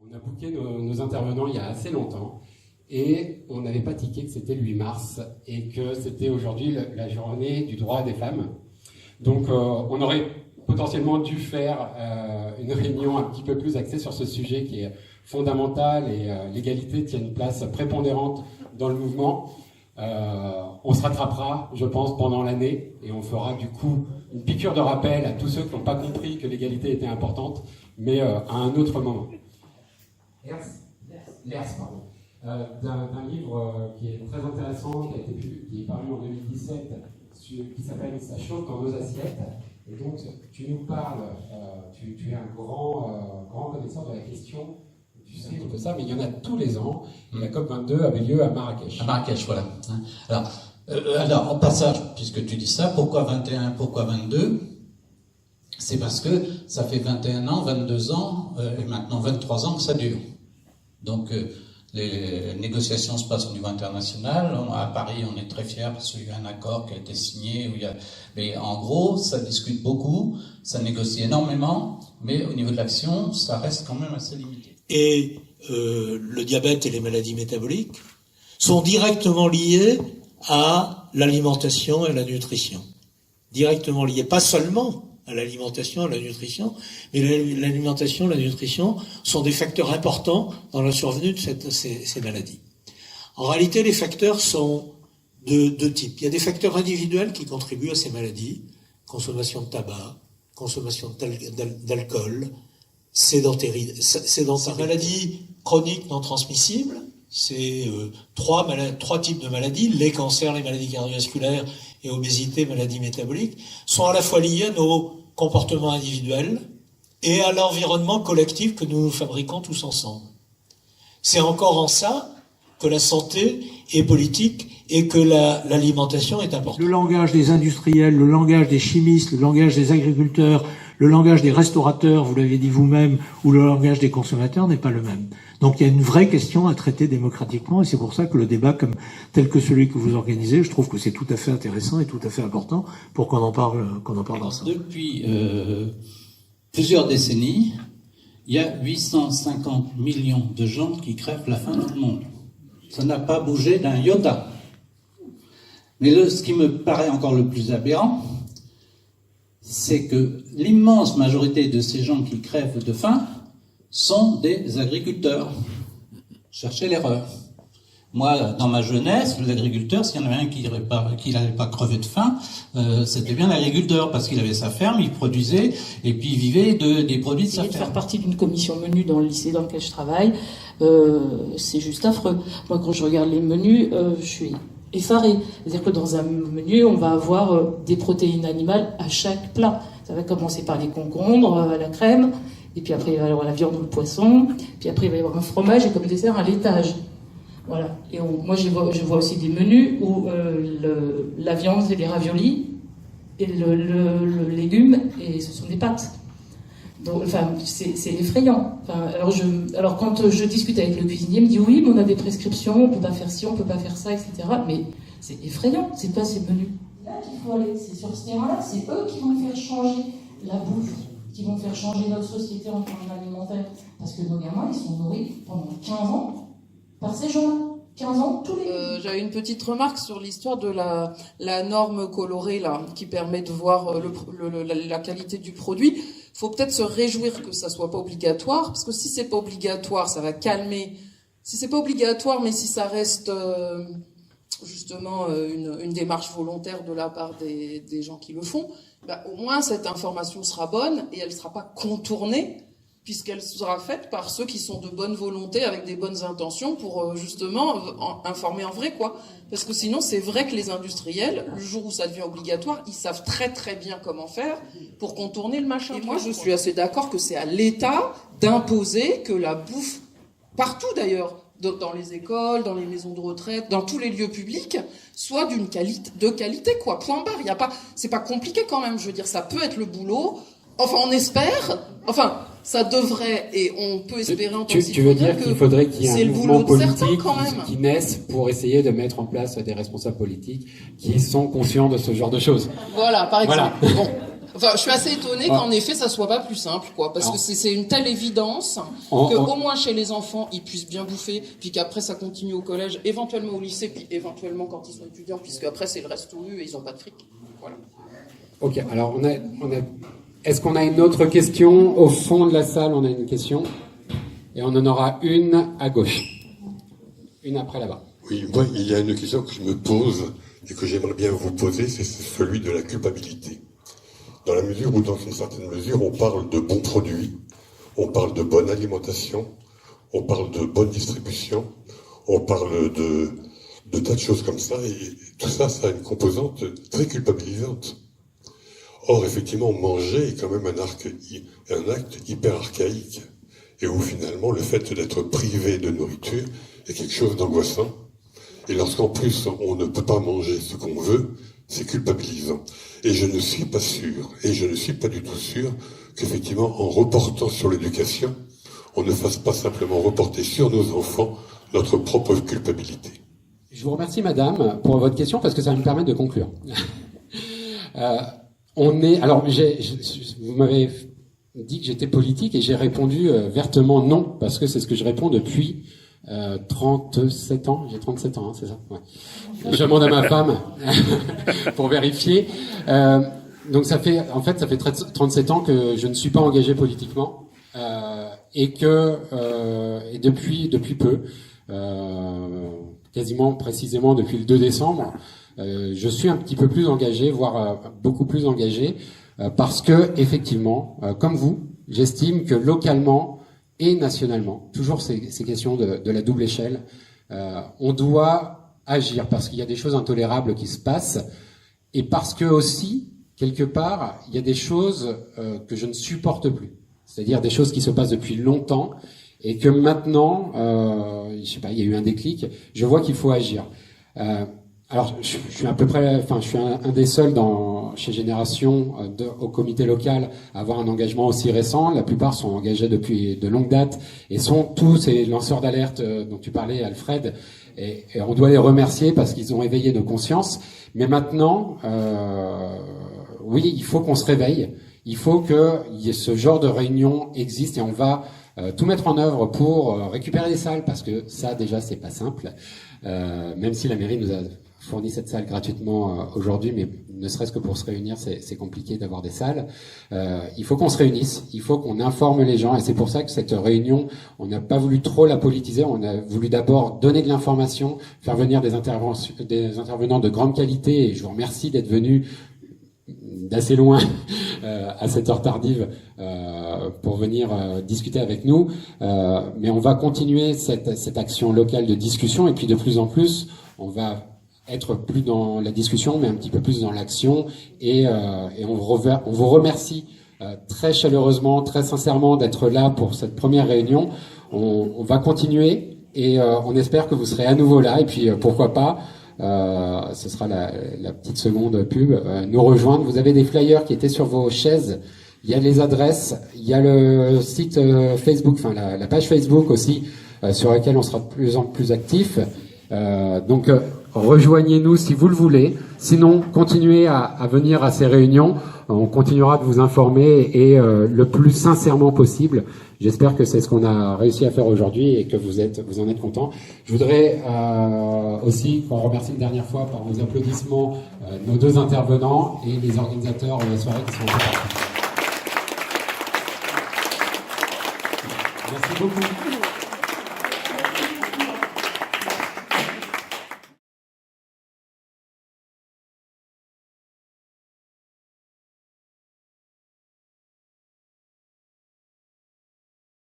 On a booké nos intervenants il y a assez longtemps et on n'avait pas tiqué que c'était le 8 mars et que c'était aujourd'hui la journée du droit des femmes. Donc on aurait potentiellement dû faire une réunion un petit peu plus axée sur ce sujet qui est fondamental et l'égalité tient une place prépondérante dans le mouvement. On se rattrapera, je pense, pendant l'année et on fera du coup une piqûre de rappel à tous ceux qui n'ont pas compris que l'égalité était importante, mais à un autre moment. Lers, pardon. D'un livre qui est très intéressant, qui est paru en 2017, qui s'appelle « Ça chauffe dans nos assiettes ». Et donc, tu nous parles, tu es un grand connaisseur de la question, tu sais un peu ça, mais il y en a tous les ans. Et la COP22 avait lieu à Marrakech. À Marrakech, voilà. Alors, en passage, puisque tu dis ça, pourquoi 21, pourquoi 22 ? C'est parce que ça fait 21 ans, 22 ans, et maintenant 23 ans que ça dure. Donc, les négociations se passent au niveau international. À Paris, on est très fiers parce qu'il y a un accord qui a été signé. Mais en gros, ça discute beaucoup, ça négocie énormément, mais au niveau de l'action, ça reste quand même assez limité. Et le diabète et les maladies métaboliques sont directement liés à l'alimentation et à la nutrition. Directement liés, pas seulement à l'alimentation, à la nutrition, mais l'alimentation, la nutrition sont des facteurs importants dans la survenue de ces maladies. En réalité, les facteurs sont de deux types. Il y a des facteurs individuels qui contribuent à ces maladies, consommation de tabac, consommation d'alcool, sédentarité, maladies chroniques non transmissibles, c'est trois types de maladies, les cancers, les maladies cardiovasculaires et obésité, maladies métaboliques, sont à la fois liées à nos comportements individuels et à l'environnement collectif que nous fabriquons tous ensemble. C'est encore en ça que la santé est politique et que l'alimentation est importante. Le langage des industriels, le langage des chimistes, le langage des agriculteurs, le langage des restaurateurs, vous l'avez dit vous-même, ou le langage des consommateurs n'est pas le même. Donc il y a une vraie question à traiter démocratiquement et c'est pour ça que le débat tel que celui que vous organisez, je trouve que c'est tout à fait intéressant et tout à fait important pour qu'on en parle ensemble. Depuis plusieurs décennies, il y a 850 millions de gens qui crèvent la faim dans le monde. Ça n'a pas bougé d'un iota. Mais ce qui me paraît encore le plus aberrant, c'est que l'immense majorité de ces gens qui crèvent de faim sont des agriculteurs. Cherchez l'erreur. Moi, dans ma jeunesse, l'agriculteur, s'il y en avait un qui n'allait pas crever de faim, c'était bien l'agriculteur, parce qu'il avait sa ferme, il produisait, et puis il vivait des produits de sa ferme. De faire partie d'une commission menu dans le lycée dans lequel je travaille, c'est juste affreux. Moi, quand je regarde les menus, je suis effarée. C'est-à-dire que dans un menu, on va avoir des protéines animales à chaque plat. Ça va commencer par les concombres, à la crème, et puis après il va y avoir la viande ou le poisson, puis après il va y avoir un fromage et comme dessert un laitage. Voilà. Et moi je vois aussi des menus où la viande c'est des raviolis et le légume et ce sont des pâtes. Donc, enfin, c'est effrayant. Enfin, alors quand je discute avec le cuisinier, il me dit oui, mais on a des prescriptions, on peut pas faire ci, on peut pas faire ça, etc. Mais c'est effrayant. C'est pas ces menus. Là qu'il faut aller, c'est sur ce terrain-là, c'est eux qui vont faire changer la bouffe, qui vont faire changer notre société en termes alimentaires. Parce que nos gamins, ils sont nourris pendant 15 ans par ces gens-là. 15 ans, tous les... J'avais une petite remarque sur l'histoire de la norme colorée, là, qui permet de voir la qualité du produit. Il faut peut-être se réjouir que ça soit pas obligatoire, parce que si c'est pas obligatoire, ça va calmer. Si c'est pas obligatoire, mais si ça reste justement une démarche volontaire de la part des gens qui le font, bah, au moins cette information sera bonne et elle sera pas contournée, puisqu'elle sera faite par ceux qui sont de bonne volonté, avec des bonnes intentions, pour justement informer en vrai, quoi. Parce que sinon, c'est vrai que les industriels, le jour où ça devient obligatoire, ils savent très très bien comment faire pour contourner le machin. Et moi, je suis assez d'accord que c'est à l'État d'imposer que la bouffe, partout d'ailleurs, dans les écoles, dans les maisons de retraite, dans tous les lieux publics, soit de qualité, quoi. Point barre. Il y a pas, c'est pas compliqué quand même. Je veux dire, ça peut être le boulot. Enfin, on espère. Enfin, ça devrait, et on peut espérer en tant que tu veux dire qu'il faudrait qu'il y ait un mouvement politique qui naisse pour essayer de mettre en place des responsables politiques qui sont conscients de ce genre de choses. Voilà, par exemple. Voilà. Bon. Enfin, je suis assez étonnée qu'en effet, ça soit pas plus simple, quoi. Parce que c'est une telle évidence qu'au moins chez les enfants, ils puissent bien bouffer, puis qu'après, ça continue au collège, éventuellement au lycée, puis éventuellement quand ils sont étudiants, puisque après, c'est le reste tout nu et ils ont pas de fric. Voilà. Ok, alors est-ce qu'on a une autre question? Au fond de la salle, on a une question. Et on en aura une à gauche. Une après là-bas. Oui, moi, il y a une question que je me pose et que j'aimerais bien vous poser, c'est celui de la culpabilité. Dans la mesure où, dans une certaine mesure, on parle de bons produits, on parle de bonne alimentation, on parle de bonne distribution, on parle de tas de choses comme ça, et tout ça, ça a une composante très culpabilisante. Or, effectivement, manger est quand même un acte hyper archaïque, et où finalement, le fait d'être privé de nourriture est quelque chose d'angoissant. Et lorsqu'en plus, on ne peut pas manger ce qu'on veut, c'est culpabilisant. Et je ne suis pas sûr, et je ne suis pas du tout sûr, qu'effectivement, en reportant sur l'éducation, on ne fasse pas simplement reporter sur nos enfants notre propre culpabilité. Je vous remercie, madame, pour votre question, parce que ça va me permettre de conclure. Alors, vous m'avez dit que j'étais politique, et j'ai répondu vertement non, parce que c'est ce que je réponds depuis 37 ans. J'ai 37 ans, hein, c'est ça? Ouais. Je demande à ma femme pour vérifier. Donc ça fait 37 ans que je ne suis pas engagé politiquement, et depuis peu, quasiment précisément depuis le 2 décembre, je suis un petit peu plus engagé, voire beaucoup plus engagé, parce que effectivement, comme vous, j'estime que localement et nationalement, toujours ces questions de la double échelle, on doit agir parce qu'il y a des choses intolérables qui se passent, et parce que aussi, quelque part, il y a des choses que je ne supporte plus. C'est-à-dire des choses qui se passent depuis longtemps, et que maintenant, je sais pas, il y a eu un déclic, je vois qu'il faut agir. Alors, je suis un des seuls chez Génération au comité local à avoir un engagement aussi récent. La plupart sont engagés depuis de longues dates et sont tous ces lanceurs d'alerte dont tu parlais, Alfred. Et on doit les remercier parce qu'ils ont éveillé nos consciences. Mais maintenant, oui, il faut qu'on se réveille. Il faut que ce genre de réunion existe, et on va tout mettre en œuvre pour récupérer des salles, parce que ça, déjà, c'est pas simple. Même si la mairie nous a fourni cette salle gratuitement aujourd'hui, mais ne serait-ce que pour se réunir, c'est compliqué d'avoir des salles. Il faut qu'on se réunisse, il faut qu'on informe les gens, et c'est pour ça que cette réunion, on n'a pas voulu trop la politiser, on a voulu d'abord donner de l'information, faire venir des intervenants de grande qualité, et je vous remercie d'être venus d'assez loin à cette heure tardive pour venir discuter avec nous, mais on va continuer cette action locale de discussion, et puis de plus en plus on va être plus dans la discussion mais un petit peu plus dans l'action, et on vous remercie très chaleureusement, très sincèrement d'être là pour cette première réunion. On va continuer, et on espère que vous serez à nouveau là, et puis pourquoi pas, ce sera la petite seconde pub, nous rejoindre. Vous avez des flyers qui étaient sur vos chaises, il y a les adresses, il y a le site Facebook, enfin la page Facebook aussi, sur laquelle on sera de plus en plus actif. Donc rejoignez-nous si vous le voulez, sinon continuez à venir à ces réunions, on continuera de vous informer, et le plus sincèrement possible. J'espère que c'est ce qu'on a réussi à faire aujourd'hui, et que vous en êtes contents. Je voudrais aussi qu'on remercie une dernière fois par vos applaudissements nos deux intervenants et les organisateurs de la soirée qui sont partis. Merci beaucoup.